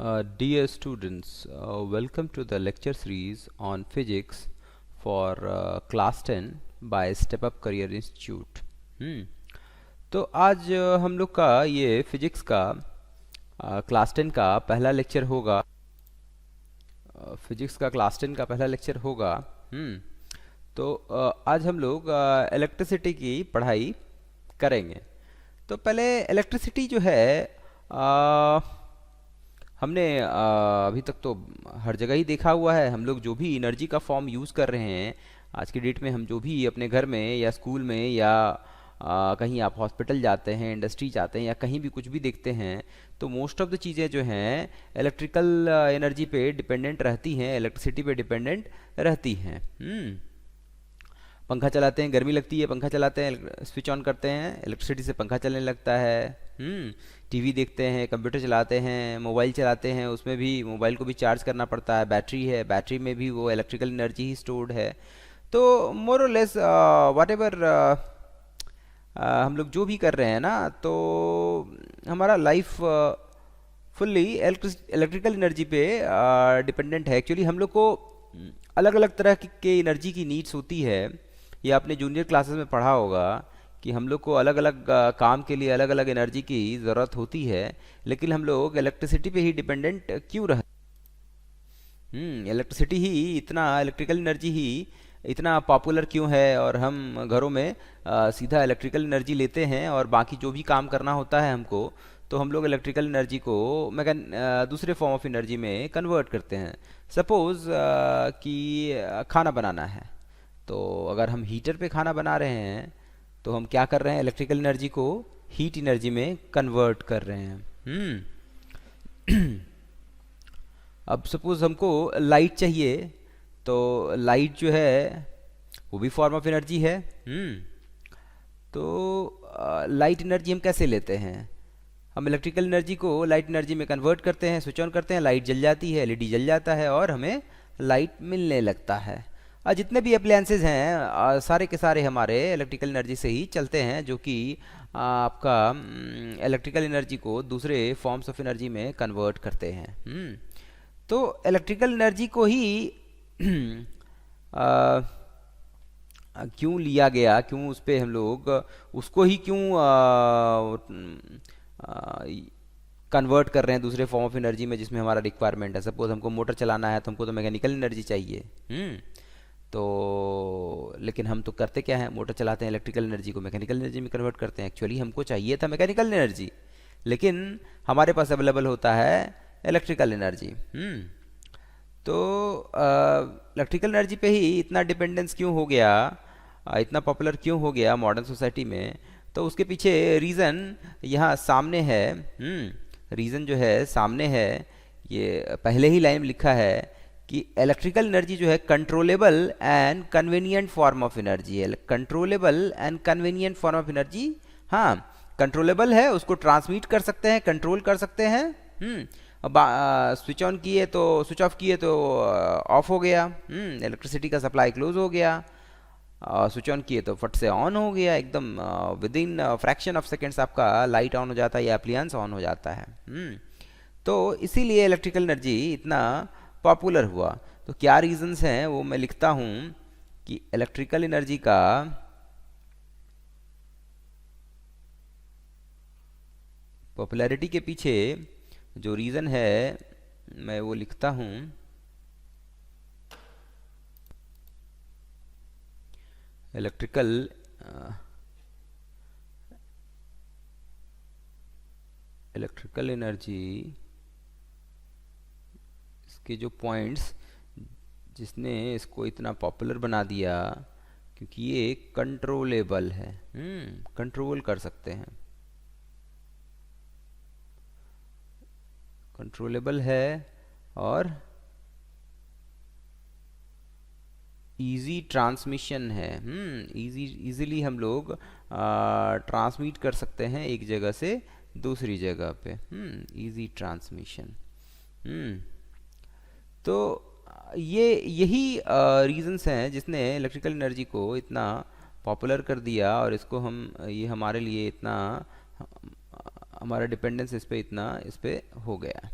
Dear students, welcome to the lecture series on physics for class 10 by Step Up Career Institute. तो आज हम लोग का ये फिजिक्स का क्लास 10 का पहला लेक्चर होगा। फिजिक्स का क्लास 10 का पहला लेक्चर होगा। तो आज हम लोग इलेक्ट्रिसिटी की पढ़ाई करेंगे। तो पहले इलेक्ट्रिसिटी जो है हमने अभी तक तो हर जगह ही देखा हुआ है। हम लोग जो भी एनर्जी का फॉर्म यूज़ कर रहे हैं आज की डेट में, हम जो भी अपने घर में या स्कूल में या कहीं आप हॉस्पिटल जाते हैं, इंडस्ट्री जाते हैं या कहीं भी कुछ भी देखते हैं, तो मोस्ट ऑफ द चीज़ें जो हैं इलेक्ट्रिकल एनर्जी पे डिपेंडेंट रहती हैं, इलेक्ट्रिसिटी पे डिपेंडेंट रहती हैं। पंखा चलाते हैं, गर्मी लगती है, पंखा चलाते हैं, स्विच ऑन करते हैं, इलेक्ट्रिसिटी से पंखा चलने लगता है। टीवी देखते हैं, कंप्यूटर चलाते हैं, मोबाइल चलाते हैं, उसमें भी मोबाइल को भी चार्ज करना पड़ता है, बैटरी है, बैटरी में भी वो इलेक्ट्रिकल एनर्जी ही स्टोर्ड है। तो मोर और लेस वाट एवर हम लोग जो भी कर रहे हैं ना, तो हमारा लाइफ फुल्ली इलेक्ट्रिकल एनर्जी पे डिपेंडेंट है। एक्चुअली हम लोग को अलग अलग तरह के एनर्जी की नीड्स होती है। ये आपने जूनियर क्लासेस में पढ़ा होगा कि हम लोग को अलग अलग काम के लिए अलग अलग एनर्जी की ज़रूरत होती है, लेकिन हम लोग इलेक्ट्रिसिटी पे ही डिपेंडेंट क्यों रह इलेक्ट्रिसिटी ही इतना, इलेक्ट्रिकल एनर्जी ही इतना पॉपुलर क्यों है, और हम घरों में सीधा इलेक्ट्रिकल एनर्जी लेते हैं और बाकी जो भी काम करना होता है हमको, तो हम लोग इलेक्ट्रिकल एनर्जी को दूसरे फॉर्म ऑफ एनर्जी में कन्वर्ट करते हैं। सपोज़ कि खाना बनाना है, तो अगर हम हीटर पे खाना बना रहे हैं तो हम क्या कर रहे हैं, इलेक्ट्रिकल एनर्जी को हीट एनर्जी में कन्वर्ट कर रहे हैं। अब सपोज हमको लाइट चाहिए, तो लाइट जो है वो भी फॉर्म ऑफ एनर्जी है। तो लाइट एनर्जी हम कैसे लेते हैं, हम इलेक्ट्रिकल एनर्जी को लाइट एनर्जी में कन्वर्ट करते हैं, स्विच ऑन करते हैं, लाइट जल जाती है, एलईडी जल जाता है और हमें लाइट मिलने लगता है। जितने भी अप्लायंसेज हैं सारे के सारे हमारे इलेक्ट्रिकल एनर्जी से ही चलते हैं, जो कि आपका इलेक्ट्रिकल एनर्जी को दूसरे फॉर्म्स ऑफ एनर्जी में कन्वर्ट करते हैं। तो इलेक्ट्रिकल एनर्जी को ही क्यों लिया गया, क्यों उस पर हम लोग उसको ही क्यों कन्वर्ट कर रहे हैं दूसरे फॉर्म ऑफ एनर्जी में जिसमें हमारा रिक्वायरमेंट है। सपोज हमको मोटर चलाना है तो हमको तो मैकेनिकल एनर्जी चाहिए। तो लेकिन हम तो करते क्या है, मोटर चलाते हैं, इलेक्ट्रिकल एनर्जी को मैकेनिकल एनर्जी में कन्वर्ट करते हैं। एक्चुअली हमको चाहिए था मैकेनिकल एनर्जी, लेकिन हमारे पास अवेलेबल होता है इलेक्ट्रिकल एनर्जी। तो इलेक्ट्रिकल एनर्जी पे ही इतना डिपेंडेंस क्यों हो गया, इतना पॉपुलर क्यों हो गया मॉडर्न सोसाइटी में, तो उसके पीछे रीज़न यहाँ सामने है। रीज़न जो है सामने है, ये पहले ही लाइन में लिखा है कि इलेक्ट्रिकल एनर्जी जो है controllable and convenient form of energy है। Controllable and convenient form of energy, हाँ कंट्रोलेबल है, उसको ट्रांसमिट कर सकते हैं, कंट्रोल कर सकते हैं। स्विच ऑन किए तो, स्विच ऑफ किए तो ऑफ हो गया, इलेक्ट्रिसिटी का सप्लाई क्लोज हो गया। स्विच ऑन किए तो फट से ऑन हो गया, एकदम with in fraction of seconds आपका लाइट ऑन हो जाता है या एप्लियंस ऑन हो जाता है। तो इसीलिए इलेक्ट्रिकल एनर्जी इतना पॉपुलर हुआ। तो क्या रीजंस हैं वो मैं लिखता हूं कि इलेक्ट्रिकल एनर्जी का पॉपुलैरिटी के पीछे जो रीजन है मैं वो लिखता हूं। इलेक्ट्रिकल एनर्जी के जो पॉइंट्स जिसने इसको इतना पॉपुलर बना दिया, क्योंकि ये कंट्रोलेबल है, कंट्रोल कर सकते हैं, कंट्रोलेबल है और इजी ट्रांसमिशन है। इजीली हम लोग ट्रांसमिट कर सकते हैं एक जगह से दूसरी जगह पे, इजी ट्रांसमिशन। तो यही रीजंस हैं जिसने इलेक्ट्रिकल एनर्जी को इतना पॉपुलर कर दिया, और इसको ये हमारे लिए इतना, हमारा डिपेंडेंस इस पे इतना, इस पे हो गया।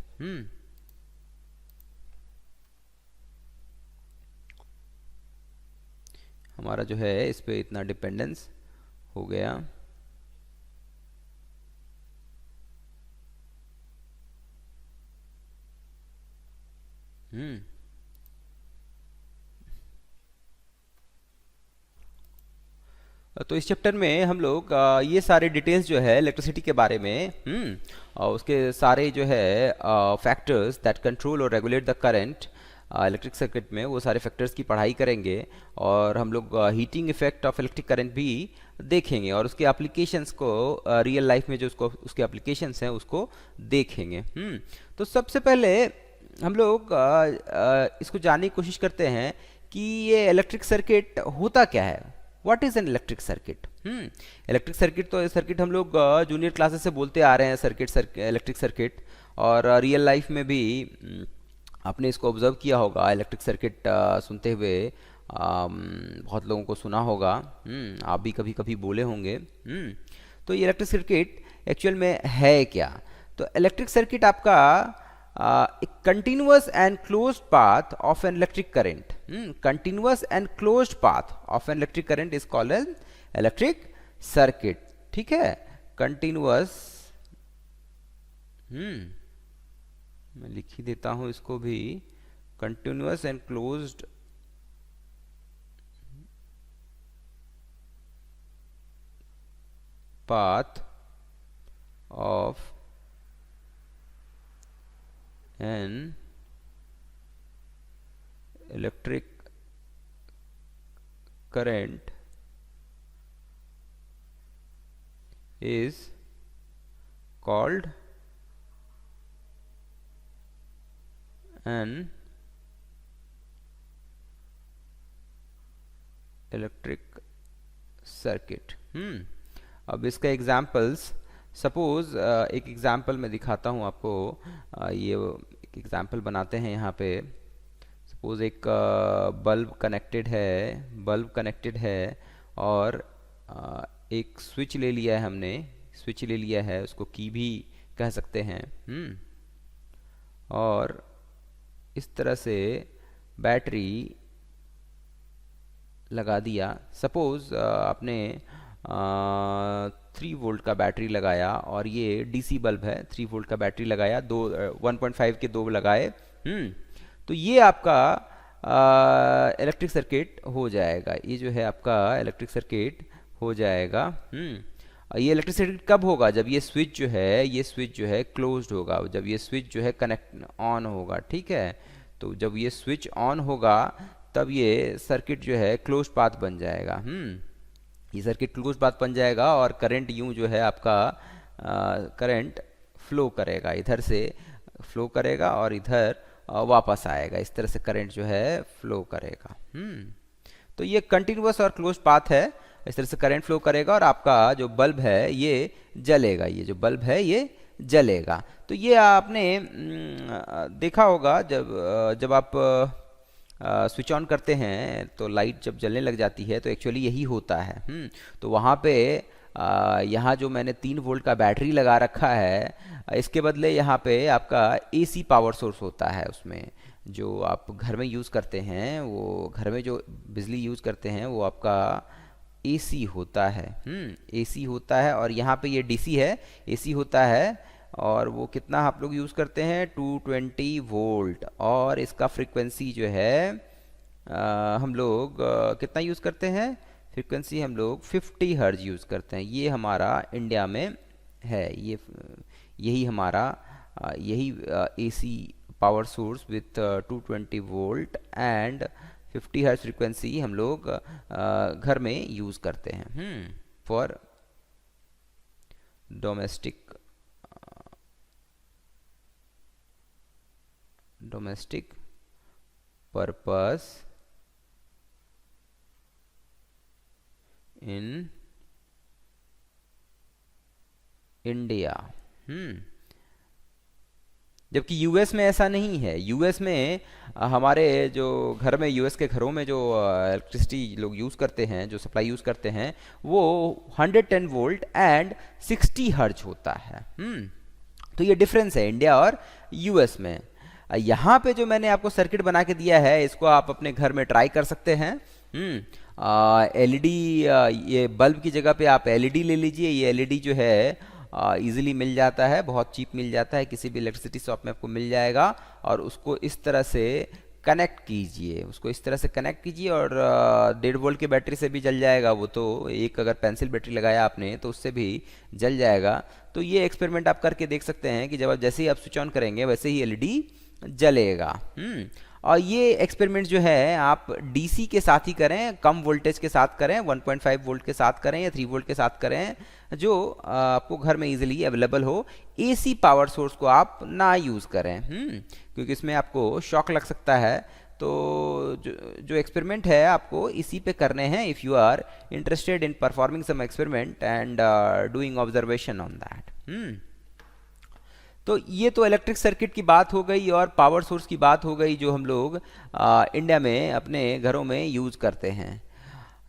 हमारा जो है इस पे इतना डिपेंडेंस हो गया। हम्म तो इस चैप्टर में हम लोग ये सारे डिटेल्स जो है इलेक्ट्रिसिटी के बारे में, और उसके सारे जो है फैक्टर्स दैट कंट्रोल और regulate the current electric circuit में, वो सारे फैक्टर्स की पढ़ाई करेंगे। और हम लोग heating effect of electric current भी देखेंगे और उसके एप्लीकेशंस को रियल लाइफ में जो उसके एप्लीकेशंस हैं उसको देखेंगे। तो सबसे पहले हम लोग इसको जानने की कोशिश करते हैं कि ये इलेक्ट्रिक सर्किट होता क्या है। What is an electric circuit? Electric circuit, तो सर्किट हम लोग जूनियर क्लासेस से बोलते आ रहे हैं, इलेक्ट्रिक सर्किट। और रियल लाइफ में भी आपने इसको ऑब्जर्व किया होगा, इलेक्ट्रिक सर्किट सुनते हुए बहुत लोगों को सुना होगा। आप भी कभी कभी बोले होंगे। तो ये इलेक्ट्रिक सर्किट एक्चुअल में है क्या? तो इलेक्ट्रिक सर्किट आपका a continuous and closed path of an electric current. Continuous and closed path of an electric current is called as electric circuit. ठीक है, continuous, मैं लिख ही देता हूं इसको भी, continuous and closed path of an electric current is called an electric circuit. अब इसका एग्जाम्पल्स, सपोज एक एग्जाम्पल मैं दिखाता हूँ आपको। ये एक एग्जाम्पल बनाते हैं यहाँ पे। सपोज एक बल्ब कनेक्टेड है और एक स्विच ले लिया है हमने, स्विच ले लिया है, उसको की भी कह सकते हैं। और इस तरह से बैटरी लगा दिया। सपोज आपने 3 वोल्ट का बैटरी लगाया और ये डीसी बल्ब है, 3 वोल्ट का बैटरी लगाया, 1.5 के 2 लगाए। तो ये आपका इलेक्ट्रिक सर्किट हो जाएगा। ये जो है आपका इलेक्ट्रिक सर्किट हो जाएगा। ये इलेक्ट्रिक सर्किट कब होगा? जब ये स्विच जो है क्लोज्ड होगा, जब ये स्विच जो है कनेक्ट ऑन होगा। ठीक है, तो जब ये स्विच ऑन होगा तब ये सर्किट जो है क्लोज्ड पाथ बन जाएगा। ये सर्किट क्लोज पाथ बन जाएगा और करंट यूं जो है आपका करंट फ्लो करेगा, इधर से फ्लो करेगा और इधर वापस आएगा। इस तरह से करंट जो है फ्लो करेगा। तो ये कंटिन्यूअस और क्लोज पाथ है। इस तरह से करंट फ्लो करेगा और आपका जो बल्ब है ये जलेगा। ये जो बल्ब है ये जलेगा। तो ये आपने देखा होगा, जब आप स्विच ऑन करते हैं तो लाइट जब जलने लग जाती है, तो एक्चुअली यही होता है। तो वहाँ पे यहाँ जो मैंने 3 वोल्ट का बैटरी लगा रखा है, इसके बदले यहाँ पे आपका एसी पावर सोर्स होता है। उसमें जो आप घर में यूज़ करते हैं, वो घर में जो बिजली यूज़ करते हैं वो आपका एसी होता है। एसी होता है और यहाँ पे ये डीसी है, एसी होता है। और वो कितना आप लोग यूज़ करते हैं? 220 वोल्ट। और इसका फ्रीक्वेंसी जो है हम लोग कितना यूज़ करते हैं? फ्रीक्वेंसी हम लोग 50 हर्ज यूज़ करते हैं। ये हमारा इंडिया में है, यही हमारा यही AC power source with 220 volt and 50 हर्ज फ्रीक्वेंसी हम लोग घर में यूज़ करते हैं for domestic purpose in India. जबकि यूएस में ऐसा नहीं है। यूएस में हमारे जो घर में, यूएस के घरों में जो इलेक्ट्रिसिटी लोग यूज़ करते हैं, जो सप्लाई यूज़ करते हैं, वो 110 वोल्ट एंड 60 हर्ज होता है। तो ये डिफरेंस है इंडिया और यूएस में। यहाँ पे जो मैंने आपको सर्किट बना के दिया है, इसको आप अपने घर में ट्राई कर सकते हैं। एलईडी, ये बल्ब की जगह पे आप एलईडी ले लीजिए। ये एलईडी जो है इजीली मिल जाता है, बहुत चीप मिल जाता है, किसी भी इलेक्ट्रिसिटी शॉप में आपको मिल जाएगा। और उसको इस तरह से कनेक्ट कीजिए, उसको इस तरह से कनेक्ट कीजिए और 1.5 वोल्ट की बैटरी से भी जल जाएगा वो तो। एक अगर पेंसिल बैटरी लगाया आपने तो उससे भी जल जाएगा। तो ये एक्सपेरिमेंट आप करके देख सकते हैं कि जब आप जैसे ही आप स्विच ऑन करेंगे वैसे ही एलईडी जलेगा। और ये एक्सपेरिमेंट जो है आप डीसी के साथ ही करें, कम वोल्टेज के साथ करें, 1.5 वोल्ट के साथ करें या 3 वोल्ट के साथ करें, जो आपको घर में इजीली अवेलेबल हो। एसी पावर सोर्स को आप ना यूज़ करें, क्योंकि इसमें आपको शॉक लग सकता है। तो जो एक्सपेरिमेंट है आपको इसी पे करने हैं, if you are interested in performing some experiment and doing observation on that. तो ये तो इलेक्ट्रिक सर्किट की बात हो गई और पावर सोर्स की बात हो गई जो हम लोग इंडिया में अपने घरों में यूज़ करते हैं।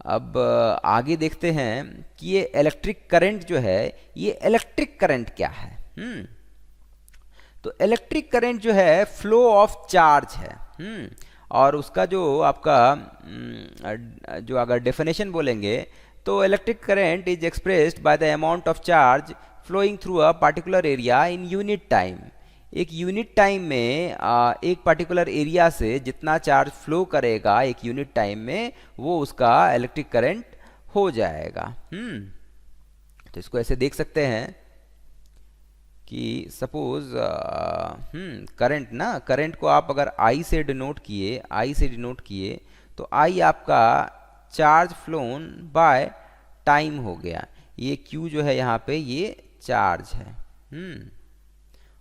अब आगे देखते हैं कि ये इलेक्ट्रिक करंट जो है, ये इलेक्ट्रिक करंट क्या है। तो इलेक्ट्रिक करंट जो है फ्लो ऑफ चार्ज है। और उसका जो आपका जो अगर डेफिनेशन बोलेंगे तो electric current is expressed by the amount of charge flowing through a particular area in unit time. एक यूनिट टाइम में एक पर्टिकुलर एरिया से जितना चार्ज फ्लो करेगा एक यूनिट टाइम में, वो उसका इलेक्ट्रिक करंट हो जाएगा। तो इसको ऐसे देख सकते हैं कि सपोज करंट ना, करंट को आप अगर आई से डिनोट किए, तो आई आपका चार्ज फ्लोन बाय टाइम हो गया। ये क्यू जो है यहाँ पे ये चार्ज है,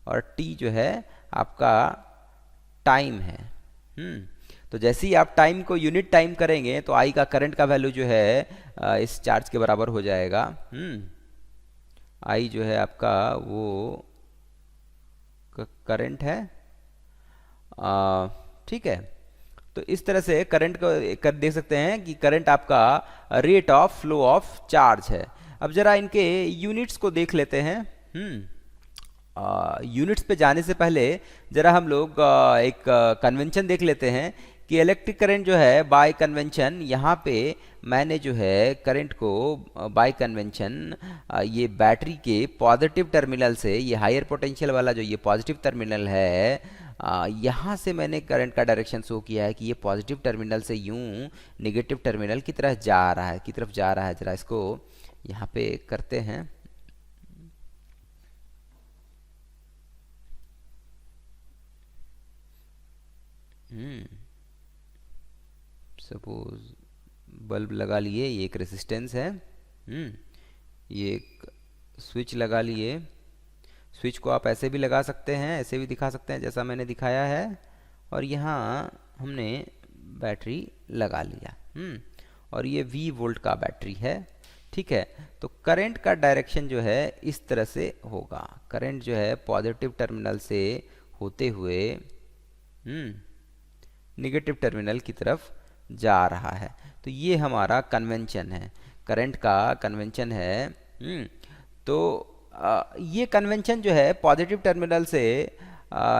और टी जो है आपका टाइम है। तो जैसे ही आप टाइम को यूनिट टाइम करेंगे तो आई का करंट का वैल्यू जो है इस चार्ज के बराबर हो जाएगा। आई जो है आपका वो करंट है, ठीक है। तो इस तरह से करंट को देख सकते हैं कि करंट आपका rate of flow of charge है। अब जरा इनके यूनिट्स को देख लेते हैं। यूनिट्स पे जाने से पहले जरा हम लोग एक कन्वेंशन देख लेते हैं कि इलेक्ट्रिक करंट जो है बाय कन्वेंशन, यहाँ पे मैंने जो है करंट को बाय कन्वेंशन ये बैटरी के पॉजिटिव टर्मिनल से, ये हायर पोटेंशियल वाला जो ये पॉजिटिव टर्मिनल है, यहाँ से मैंने करंट का डायरेक्शन शो किया है कि ये पॉजिटिव टर्मिनल से यूं नेगेटिव टर्मिनल की तरफ जा रहा है, जरा इसको यहाँ पे करते हैं। सपोज बल्ब लगा लिए, ये एक रेजिस्टेंस है, ये एक स्विच लगा लिए। स्विच को आप ऐसे भी लगा सकते हैं, ऐसे भी दिखा सकते हैं जैसा मैंने दिखाया है, और यहाँ हमने बैटरी लगा लिया। और ये V वोल्ट का बैटरी है, ठीक है। तो करंट का डायरेक्शन जो है इस तरह से होगा। करंट जो है पॉजिटिव टर्मिनल से होते हुए नेगेटिव टर्मिनल की तरफ जा रहा है। तो ये हमारा कन्वेंशन है, करंट का कन्वेंशन है। तो ये कन्वेंशन जो है पॉजिटिव टर्मिनल से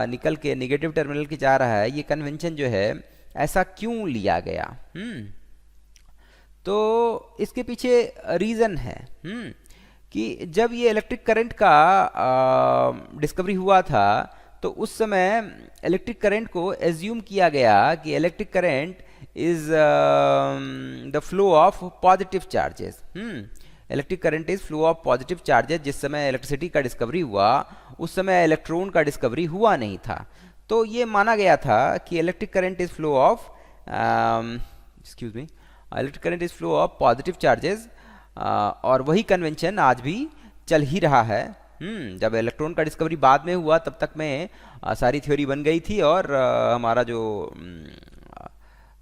निकल के नेगेटिव टर्मिनल की जा रहा है, ये कन्वेंशन जो है ऐसा क्यों लिया गया? तो इसके पीछे रीज़न है कि जब ये इलेक्ट्रिक करंट का डिस्कवरी हुआ था तो उस समय इलेक्ट्रिक करंट को एज्यूम किया गया कि electric current is the flow of positive charges. Electric current is flow of positive charges. जिस समय इलेक्ट्रिसिटी का डिस्कवरी हुआ उस समय इलेक्ट्रॉन का डिस्कवरी हुआ नहीं था, तो ये माना गया था कि electric current is flow of electric current is flow of positive charges. और वही कन्वेंशन आज भी चल ही रहा है। जब इलेक्ट्रॉन का डिस्कवरी बाद में हुआ तब तक में सारी थ्योरी बन गई थी और हमारा जो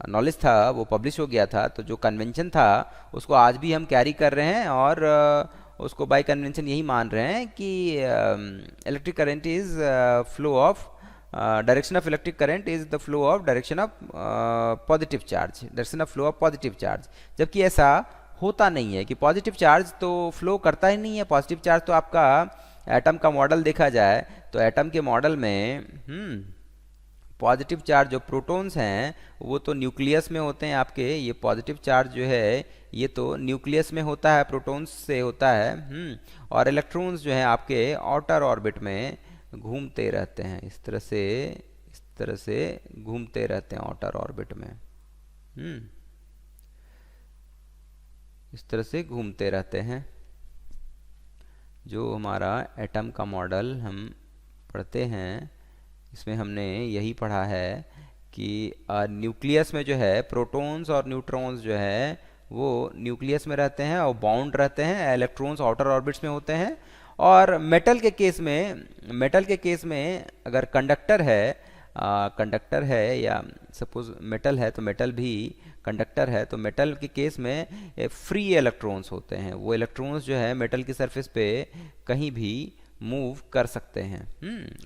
नॉलेज था वो पब्लिश हो गया था। तो जो कन्वेंशन था उसको आज भी हम कैरी कर रहे हैं और उसको बाय कन्वेंशन यही मान रहे हैं कि electric current is flow of direction of electric current is the flow of direction of positive charge, direction of flow of positive charge. जबकि ऐसा होता नहीं है कि पॉजिटिव चार्ज तो फ्लो करता ही नहीं है। पॉजिटिव चार्ज तो आपका एटम का मॉडल देखा जाए तो एटम के मॉडल में पॉजिटिव चार्ज जो प्रोटॉन्स हैं वो तो न्यूक्लियस में होते हैं आपके, ये पॉजिटिव चार्ज जो है ये तो न्यूक्लियस में होता है, प्रोटॉन्स से होता है। और इलेक्ट्रॉन्स जो हैं आपके आउटर ऑर्बिट में घूमते रहते हैं, इस तरह से घूमते रहते हैं आउटर ऑर्बिट में। इस तरह से घूमते रहते हैं। जो हमारा एटम का मॉडल हम पढ़ते हैं इसमें हमने यही पढ़ा है कि न्यूक्लियस में जो है प्रोटॉन्स और न्यूट्रॉन्स जो है वो न्यूक्लियस में रहते हैं और बाउंड रहते हैं, इलेक्ट्रॉन्स आउटर ऑर्बिट्स में होते हैं। और मेटल के केस में अगर कंडक्टर है या सपोज मेटल है तो मेटल भी कंडक्टर है, तो मेटल के केस में फ्री इलेक्ट्रॉन्स होते हैं। वो इलेक्ट्रॉन्स जो है मेटल की सरफेस पे कहीं भी मूव कर सकते हैं।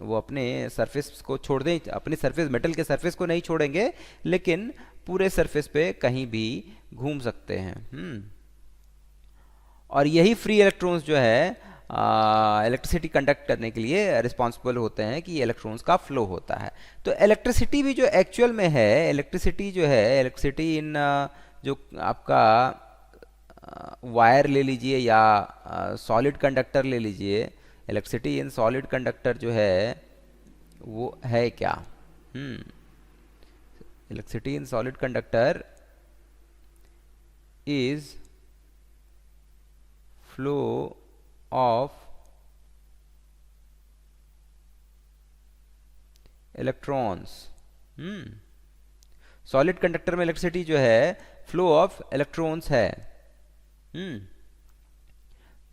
वो अपने सरफेस को छोड़ दें, अपनी सरफेस मेटल के सरफेस को नहीं छोड़ेंगे लेकिन पूरे सरफेस पे कहीं भी घूम सकते हैं। और यही फ्री इलेक्ट्रॉन्स जो है इलेक्ट्रिसिटी कंडक्ट करने के लिए रिस्पॉन्सिबल होते हैं कि इलेक्ट्रॉन्स का फ्लो होता है। तो इलेक्ट्रिसिटी भी जो एक्चुअल में है, इलेक्ट्रिसिटी इन जो आपका वायर ले लीजिए या सॉलिड कंडक्टर ले लीजिए, इलेक्ट्रिसिटी इन सॉलिड कंडक्टर जो है वो है क्या? Electricity in solid conductor is flow of electrons. Solid conductor में इलेक्ट्रिसिटी जो है फ्लो ऑफ इलेक्ट्रॉन्स है।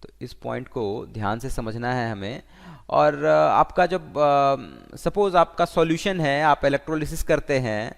तो इस पॉइंट को ध्यान से समझना है हमें। और आपका जब सपोज आपका सॉल्यूशन है, आप इलेक्ट्रोलिसिस करते हैं,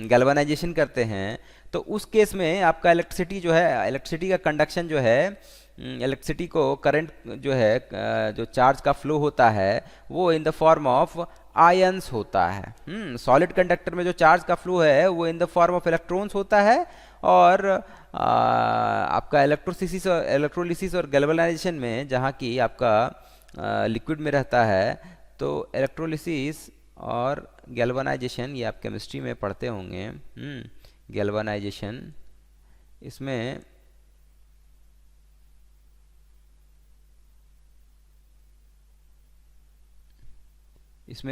गैल्वेनाइजेशन करते हैं, तो उस केस में आपका इलेक्ट्रिसिटी जो है, इलेक्ट्रिसिटी का कंडक्शन जो है, इलेक्ट्रिसिटी को करंट जो है, जो चार्ज का फ्लो होता है वो in the form of ions होता है। सॉलिड कंडक्टर में जो चार्ज का फ्लो है वो इन द फॉर्म ऑफ होता है। और आपका इलेक्ट्रोलिसिस और गैल्वेनाइजेशन में जहाँ की आपका लिक्विड में रहता है, तो इलेक्ट्रोलिसिस और गैल्वेनाइजेशन ये आप केमिस्ट्री में पढ़ते होंगे। गैल्वेनाइजेशन इसमें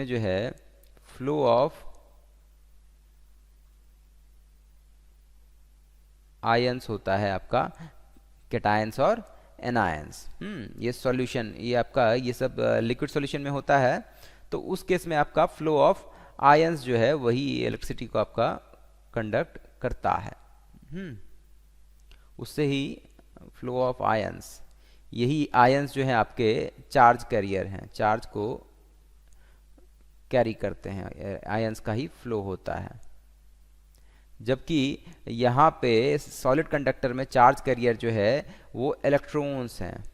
जो है फ्लो ऑफ आयंस होता है आपका, कैटायंस और एनायंस। ये सॉल्यूशन, ये आपका ये सब लिक्विड सॉल्यूशन में होता है। तो उस केस में आपका फ्लो ऑफ आयंस जो है वही इलेक्ट्रिसिटी को आपका कंडक्ट करता है। उससे ही फ्लो ऑफ आयंस, यही आयंस जो है आपके चार्ज कैरियर हैं, चार्ज को कैरी करते हैं, आयंस का ही फ्लो होता है। जबकि यहाँ पे सॉलिड कंडक्टर में चार्ज कैरियर जो है वो इलेक्ट्रॉन्स हैं।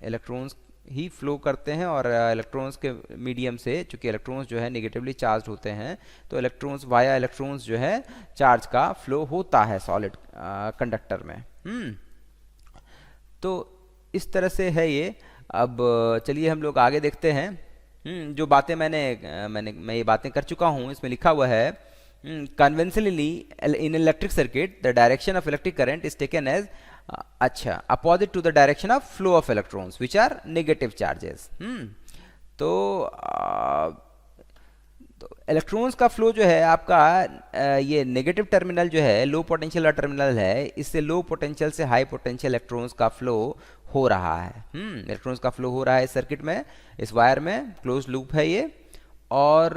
इलेक्ट्रॉन्स ही फ्लो करते हैं और इलेक्ट्रॉन्स के मीडियम से, चूंकि इलेक्ट्रॉन्स जो है नेगेटिवली चार्ज होते हैं, तो इलेक्ट्रॉन्स वाया इलेक्ट्रॉन्स जो है चार्ज का फ्लो होता है सॉलिड कंडक्टर में। तो इस तरह से है ये। अब चलिए हम लोग आगे देखते हैं। जो बातें मैं ये बातें कर चुका हूँ, इसमें लिखा हुआ है conventionally in electric circuit the direction of electric current is taken as opposite to the direction of flow of electrons which are negative charges। तो इलेक्ट्रॉन्स का फ्लो जो है आपका ये नेगेटिव टर्मिनल जो है, लो पोटेंशियल वाला टर्मिनल है, इससे लो पोटेंशियल से हाई पोटेंशियल इलेक्ट्रॉन्स का फ्लो हो रहा है। इलेक्ट्रॉन्स का फ्लो हो रहा है इस सर्किट में, इस वायर में, क्लोज लूप है ये। और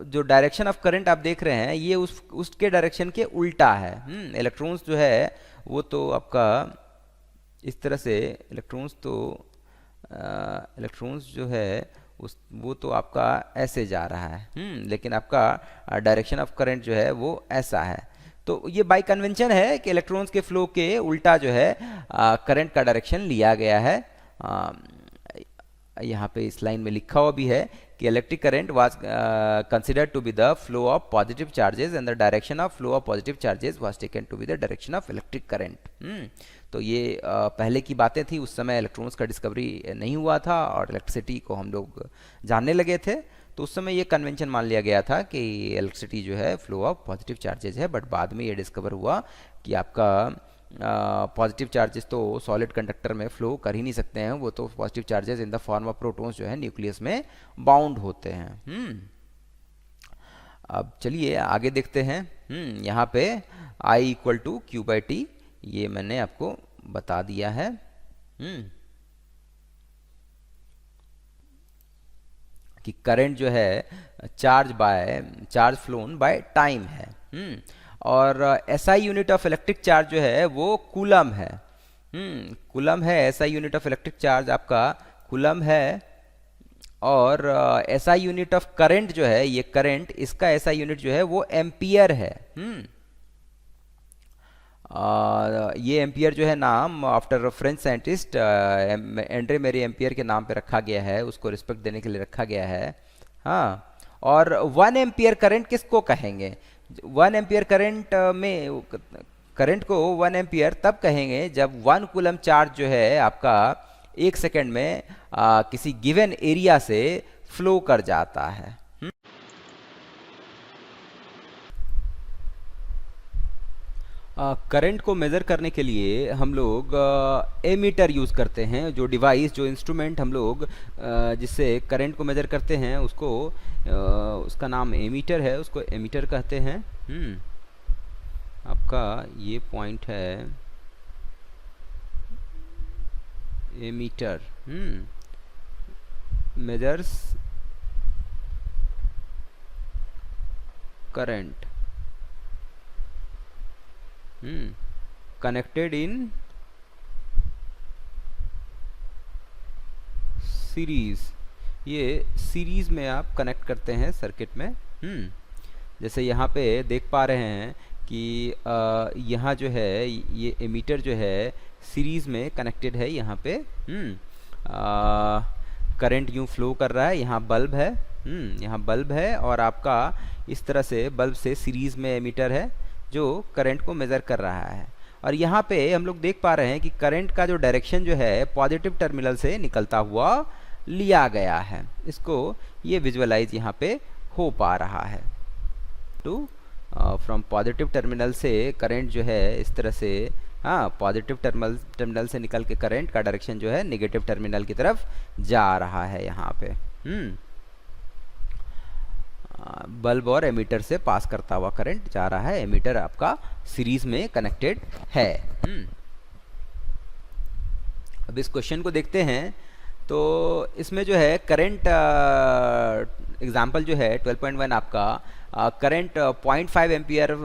जो डायरेक्शन ऑफ करंट आप देख रहे हैं ये उसके डायरेक्शन के उल्टा है। इलेक्ट्रॉन्स जो है वो तो आपका इस तरह से, इलेक्ट्रॉन्स जो है वो तो आपका ऐसे जा रहा है, लेकिन आपका डायरेक्शन ऑफ करंट जो है वो ऐसा है। तो ये बाय कन्वेंशन है कि इलेक्ट्रॉन्स के फ्लो के उल्टा जो है करंट का डायरेक्शन लिया गया है। यहाँ पे इस लाइन में लिखा हुआ भी है कि electric current was considered to be the flow of positive charges and the direction of flow of positive charges was taken to be the direction of electric current. तो ये पहले की बातें थी, उस समय इलेक्ट्रॉन्स का डिस्कवरी नहीं हुआ था और इलेक्ट्रिसिटी को हम लोग जानने लगे थे, तो उस समय ये कन्वेंशन मान लिया गया था कि इलेक्ट्रिसिटी जो है फ्लो ऑफ पॉजिटिव चार्जेस है। बट बाद में ये डिस्कवर हुआ कि आपका पॉजिटिव चार्जेस तो सॉलिड कंडक्टर में फ्लो कर ही नहीं सकते हैं, वो तो positive charges in the form of protons जो है न्यूक्लियस में बाउंड होते हैं। अब चलिए आगे देखते हैं। यहाँ पे I equal to Q by T, ये मैंने आपको बता दिया है। कि करंट जो है चार्ज फ्लोन बाय टाइम है। और SI unit of electric charge जो है वो कूलम है। कूलम है, SI unit of electric charge आपका कूलम है। और एसआई यूनिट ऑफ करंट जो है, ये करंट, इसका एसआई यूनिट जो है वो एम्पियर है। ये एम्पियर जो है नाम आफ्टर फ्रेंच साइंटिस्ट एंड्रे मेरी एम्पियर के नाम पे रखा गया है, उसको रिस्पेक्ट देने के लिए रखा गया है। हाँ, और 1 एम्पियर करंट किसको कहेंगे? 1 एम्पियर करंट में करंट को 1 एम्पियर तब कहेंगे जब 1 कूलम चार्ज जो है आपका 1 सेकेंड में किसी गिवन एरिया से फ्लो कर जाता है। करंट को मेज़र करने के लिए हम लोग एमीटर यूज़ करते हैं। जो डिवाइस, जो इंस्ट्रूमेंट हम लोग जिससे करंट को मेज़र करते हैं उसको उसका नाम एमीटर है, उसको एमीटर कहते हैं। आपका ये पॉइंट है ammeter. Measures current connected in series. ये सीरीज में आप कनेक्ट करते हैं सर्किट में। जैसे यहाँ पे देख पा रहे हैं कि यहाँ जो है ये एमीटर जो है सीरीज में कनेक्टेड है। यहाँ पे करंट यूँ फ्लो कर रहा है, यहाँ बल्ब है। यहाँ बल्ब है और आपका इस तरह से बल्ब से सीरीज में एमीटर है जो करंट को मेज़र कर रहा है। और यहाँ पे हम लोग देख पा रहे हैं कि करंट का जो डायरेक्शन जो है पॉजिटिव टर्मिनल से निकलता हुआ लिया गया है। इसको ये विजुअलाइज यहाँ पे हो पा रहा है। टू फ्रॉम पॉजिटिव टर्मिनल से करंट जो है इस तरह से, पॉजिटिव टर्मिनल से निकल के करंट का डायरेक्शन जो है नेगेटिव टर्मिनल की तरफ जा रहा है। यहाँ पे बल्ब और एमीटर से पास करता हुआ करंट जा रहा है। एमीटर आपका सीरीज में कनेक्टेड है। अब इस क्वेश्चन को देखते हैं। तो इसमें जो है करंट एग्जांपल जो है 12.1 आपका करंट 0.5 एम्पियर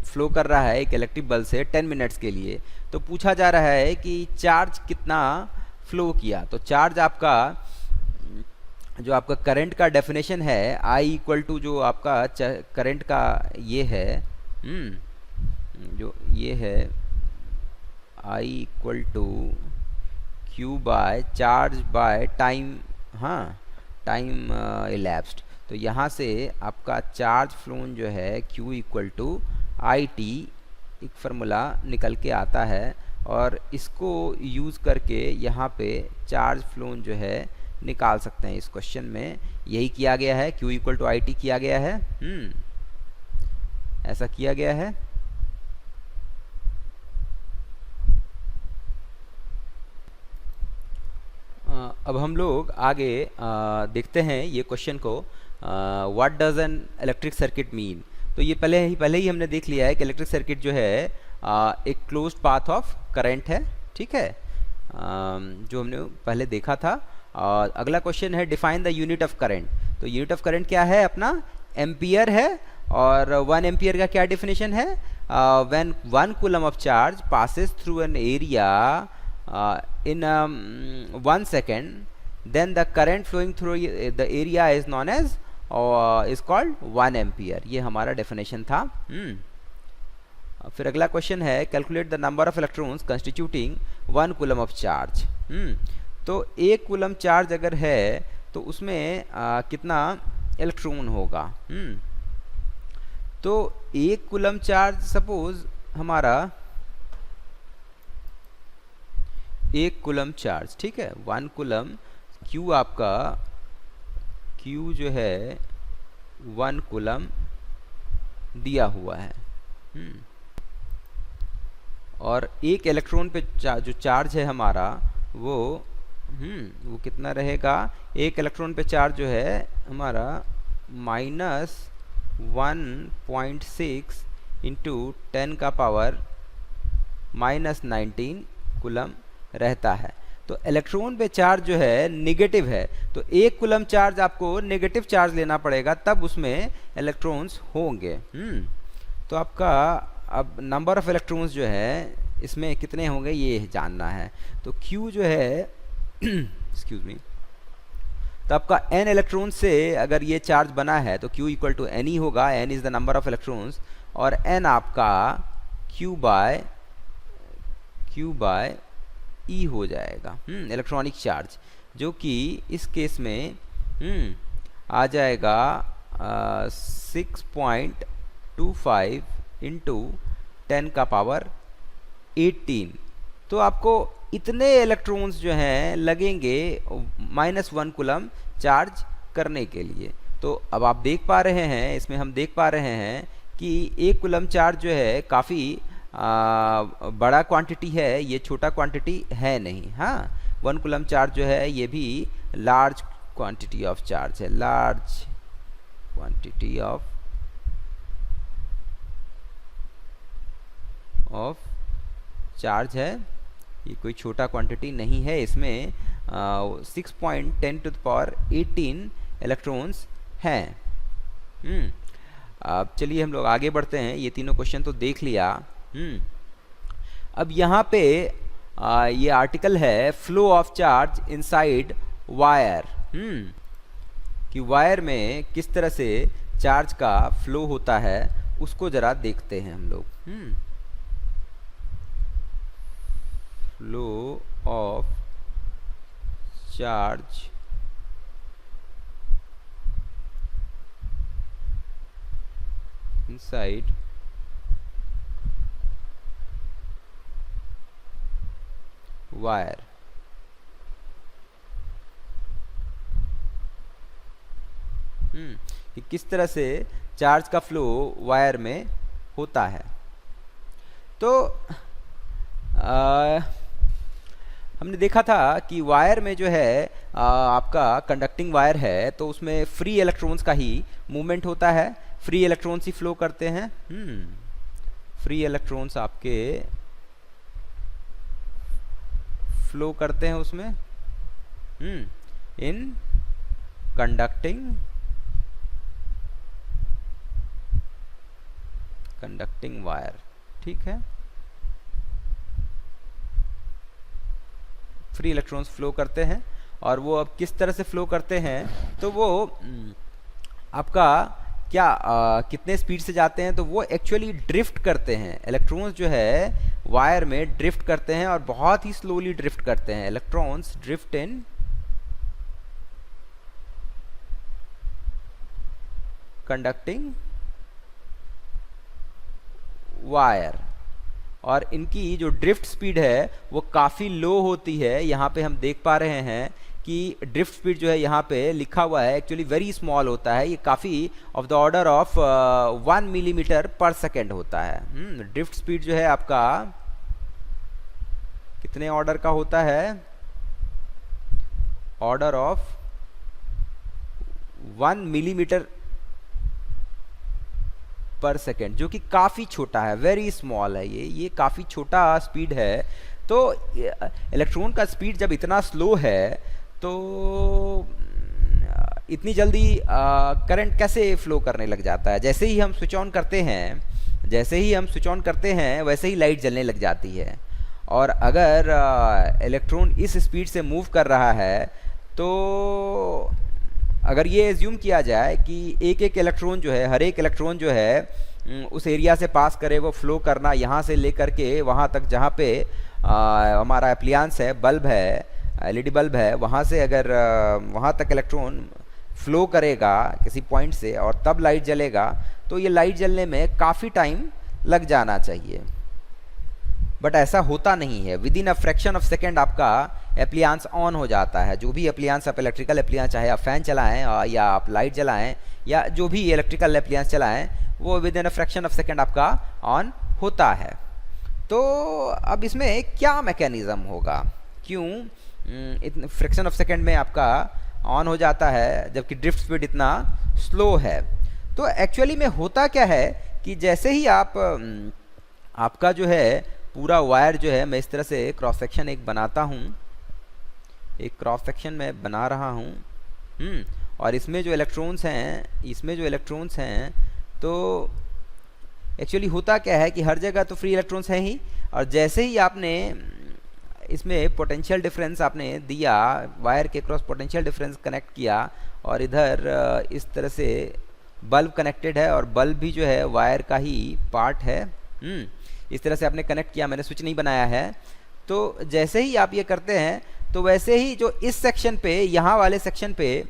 फ्लो कर रहा है एक इलेक्ट्रिक बल्ब से 10 मिनट्स के लिए। तो पूछा जा रहा है कि चार्ज कितना फ्लो किया। तो चार्ज आपका जो आपका करंट का डेफिनेशन है I इक्वल टू जो आपका करंट का ये है, जो ये है I equal to Q by charge by time, time elapsed. तो यहाँ से आपका चार्ज फ्लोन जो है Q इक्वल टू IT एक फार्मूला निकल के आता है और इसको यूज़ करके यहाँ पे चार्ज फ्लोन जो है निकाल सकते हैं। इस क्वेश्चन में यही किया गया है, Q इक्वल टू IT किया गया है। ऐसा किया गया है। अब हम लोग आगे देखते हैं ये क्वेश्चन को, what does an electric circuit mean. तो ये पहले ही हमने देख लिया है कि इलेक्ट्रिक सर्किट जो है एक क्लोज्ड पाथ ऑफ करंट है। ठीक है, जो हमने पहले देखा था। और अगला क्वेश्चन है define the unit of current. तो यूनिट ऑफ करंट क्या है अपना? एम्पियर है। और 1 एम्पियर का क्या डेफिनेशन है? When 1 coulomb of charge passes through an area in 1 second then the current flowing through the area is known as is called 1 ampere। ये हमारा डेफिनेशन था। फिर अगला क्वेश्चन है calculate the number of electrons constituting 1 coulomb of charge. तो 1 coulomb charge अगर है तो उसमें कितना इलेक्ट्रॉन होगा। तो 1 कूलम चार्ज सपोज हमारा 1 कूलम चार्ज, ठीक है, 1 कूलम, Q आपका Q जो है 1 कूलम दिया हुआ है। और एक इलेक्ट्रॉन पे जो चार्ज है हमारा वो कितना रहेगा, एक इलेक्ट्रॉन पे चार्ज जो है हमारा -1.6 इंटू 10 का पावर -19 कूलम रहता है। तो इलेक्ट्रॉन पे चार्ज जो है नेगेटिव है, तो 1 कूलम चार्ज आपको नेगेटिव चार्ज लेना पड़ेगा, तब उसमें इलेक्ट्रॉन्स होंगे। तो आपका अब नंबर ऑफ इलेक्ट्रॉन्स जो है इसमें कितने होंगे ये जानना है। तो Q जो है एक्सक्यूज मी, तो आपका n इलेक्ट्रॉन से अगर ये चार्ज बना है तो Q इक्वल टू n ही होगा, n is the number of electrons, और n आपका Q बाय E हो जाएगा, इलेक्ट्रॉनिक चार्ज, जो कि इस केस में आ जाएगा 6.25 इंटू 10 का पावर 18। तो आपको इतने इलेक्ट्रॉन्स जो हैं लगेंगे -1 कूलम चार्ज करने के लिए। तो अब आप देख पा रहे हैं, इसमें हम देख पा रहे हैं कि 1 कूलम चार्ज जो है काफ़ी बड़ा क्वांटिटी है, ये छोटा क्वांटिटी है नहीं। हाँ, 1 कूलम चार्ज जो है ये भी लार्ज क्वांटिटी ऑफ चार्ज है, लार्ज क्वांटिटी ऑफ चार्ज है, ये कोई छोटा क्वांटिटी नहीं है। इसमें 6.10 टू द पावर 18 इलेक्ट्रॉन्स हैं। अब चलिए हम लोग आगे बढ़ते हैं, ये तीनों क्वेश्चन तो देख लिया। अब यहाँ पे ये आर्टिकल है flow of charge inside wire, कि वायर में किस तरह से चार्ज का फ्लो होता है उसको जरा देखते हैं हम लोग। Flow of charge inside wire. कि किस तरह से चार्ज का फ्लो वायर में होता है। तो हमने देखा था कि वायर में जो है आपका कंडक्टिंग वायर है, तो उसमें फ्री इलेक्ट्रॉन्स का ही मूवमेंट होता है, फ्री इलेक्ट्रॉन्स ही फ्लो करते हैं। फ्री इलेक्ट्रॉन्स आपके फ्लो करते हैं उसमें इन कंडक्टिंग वायर, ठीक है। फ्री इलेक्ट्रॉन्स फ्लो करते हैं, और वो अब किस तरह से फ्लो करते हैं, तो वो आपका क्या कितने स्पीड से जाते हैं, तो वो एक्चुअली ड्रिफ्ट करते हैं। इलेक्ट्रॉन्स जो है वायर में ड्रिफ्ट करते हैं और बहुत ही स्लोली ड्रिफ्ट करते हैं। Electrons drift in conducting wire, और इनकी जो ड्रिफ्ट स्पीड है वो काफ़ी लो होती है। यहाँ पे हम देख पा रहे हैं कि ड्रिफ्ट स्पीड जो है यहाँ पे लिखा हुआ है एक्चुअली वेरी स्मॉल होता है, ये काफ़ी of the order of 1 millimetre पर सेकेंड होता है। ड्रिफ्ट स्पीड जो है आपका कितने ऑर्डर का होता है, ऑर्डर ऑफ 1 मिलीमीटर पर सेकेंड, जो कि काफ़ी छोटा है, वेरी स्मॉल है, ये काफ़ी छोटा स्पीड है। तो इलेक्ट्रॉन का स्पीड जब इतना स्लो है तो इतनी जल्दी करंट कैसे फ्लो करने लग जाता है। जैसे ही हम स्विच ऑन करते हैं वैसे ही लाइट जलने लग जाती है। और अगर इलेक्ट्रॉन इस स्पीड से मूव कर रहा है, तो अगर ये एज्यूम किया जाए कि एक एक इलेक्ट्रॉन जो है, हर एक इलेक्ट्रॉन जो है उस एरिया से पास करे, वो फ्लो करना यहाँ से लेकर के वहाँ तक जहाँ पे हमारा एप्लियंस है, बल्ब है, एलईडी बल्ब है वहाँ से अगर वहाँ तक इलेक्ट्रॉन फ्लो करेगा किसी पॉइंट से और तब लाइट जलेगा, तो ये लाइट जलने में काफ़ी टाइम लग जाना चाहिए। बट ऐसा होता नहीं है, with in a fraction of second आपका एप्लियंस ऑन हो जाता है। जो भी एप्लियंस आप इलेक्ट्रिकल एप्लियंस, चाहे आप फैन चलाएं या आप लाइट जलाएं या जो भी इलेक्ट्रिकल एप्लियंस चलाएं, वो with in a fraction of second आपका ऑन होता है। तो अब इसमें क्या मैकेनिज़्म होगा, क्यों इतने फ्रैक्शन ऑफ सेकेंड में आपका ऑन हो जाता है जबकि ड्रिफ्ट स्पीड इतना स्लो है? तो एक्चुअली में होता क्या है कि जैसे ही आपका जो है पूरा वायर जो है, मैं इस तरह से क्रॉस सेक्शन एक बनाता हूँ, एक क्रॉस सेक्शन में बना रहा हूँ, और इसमें जो इलेक्ट्रॉन्स हैं, तो एक्चुअली होता क्या है कि हर जगह तो फ्री इलेक्ट्रॉन्स हैं ही, और जैसे ही आपने इसमें पोटेंशियल डिफरेंस आपने दिया, वायर के क्रॉस पोटेंशियल डिफरेंस कनेक्ट किया, और इधर इस तरह से बल्ब कनेक्टेड है और बल्ब भी जो है वायर का ही पार्ट है, इस तरह से आपने कनेक्ट किया, मैंने स्विच नहीं बनाया है। तो जैसे ही आप ये करते हैं तो वैसे ही जो इस सेक्शन पे, यहाँ वाले सेक्शन पे,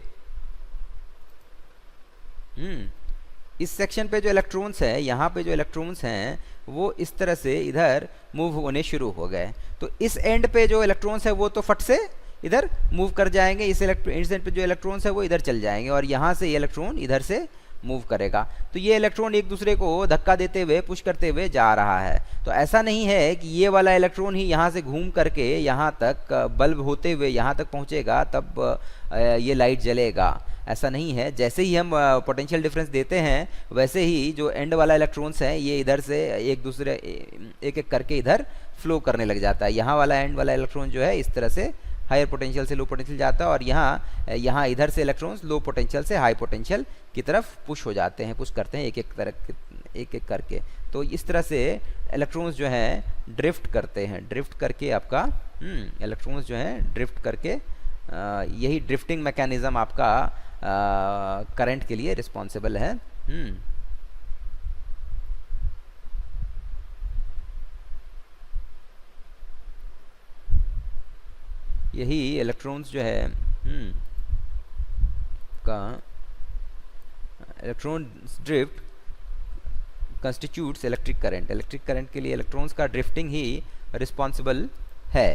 इस सेक्शन पे जो इलेक्ट्रॉन्स हैं, यहाँ पे जो इलेक्ट्रॉन्स हैं वो इस तरह से इधर मूव होने शुरू हो गए। तो इस एंड पे जो इलेक्ट्रॉन्स है वो तो फट से इधर मूव कर जाएंगे, इस एंड पे जो इलेक्ट्रॉन्स है वो इधर चल जाएंगे, और यहाँ से ये इलेक्ट्रॉन इधर से मूव करेगा। तो ये इलेक्ट्रॉन एक दूसरे को धक्का देते हुए, पुश करते हुए जा रहा है। तो ऐसा नहीं है कि ये वाला इलेक्ट्रॉन ही यहाँ से घूम करके यहाँ तक बल्ब होते हुए यहाँ तक पहुँचेगा तब ये लाइट जलेगा, ऐसा नहीं है। जैसे ही हम पोटेंशियल डिफरेंस देते हैं वैसे ही जो एंड वाला इलेक्ट्रॉन्स हैं ये इधर से एक दूसरे एक एक करके इधर फ्लो करने लग जाता है। यहाँ वाला एंड वाला इलेक्ट्रॉन जो है इस तरह से हायर पोटेंशियल से लो पोटेंशियल जाता है, और यहाँ इधर से इलेक्ट्रॉन्स लो पोटेंशियल से हाई पोटेंशियल की तरफ पुश हो जाते हैं, पुश करते हैं एक एक करके। तो इस तरह से इलेक्ट्रॉन्स जो हैं ड्रिफ्ट करते हैं, ड्रिफ्ट करके आपका इलेक्ट्रॉन्स जो हैं ड्रिफ्ट करके, यही ड्रिफ्टिंग मैकेनिज्म आपका करंट के लिए रिस्पॉन्सिबल है। यही इलेक्ट्रॉन्स जो है का electron drift constitutes electric current. Electric current के लिए इलेक्ट्रॉन्स का ड्रिफ्टिंग ही रिस्पॉन्सिबल है।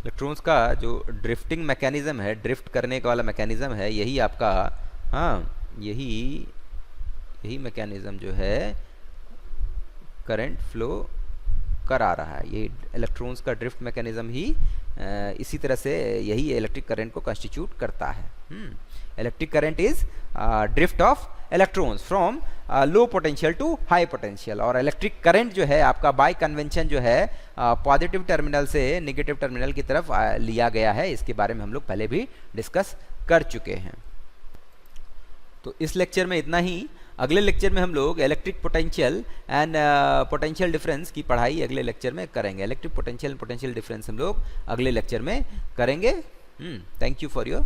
इलेक्ट्रॉन्स का जो ड्रिफ्टिंग मैकेनिज्म है, ड्रिफ्ट करने का वाला मैकेनिज्म है, यही आपका यही मैकेनिज्म जो है करंट फ्लो करा रहा है। ये इलेक्ट्रॉन्स का ड्रिफ्ट मैकेनिज्म ही इसी तरह से यही इलेक्ट्रिक करंट को कंस्टिट्यूट करता है। Electric current is drift of electrons from low potential to high potential. और इलेक्ट्रिक करंट जो है आपका बाय कन्वेंशन जो है पॉजिटिव टर्मिनल से नेगेटिव टर्मिनल की तरफ लिया गया है। इसके बारे में हम लोग पहले भी डिस्कस कर चुके हैं। तो इस लेक्चर में इतना ही। अगले लेक्चर में हम लोग electric potential and potential difference की पढ़ाई अगले लेक्चर में करेंगे। Electric potential and potential difference हम लोग अगले लेक्चर में करेंगे। Thank you for your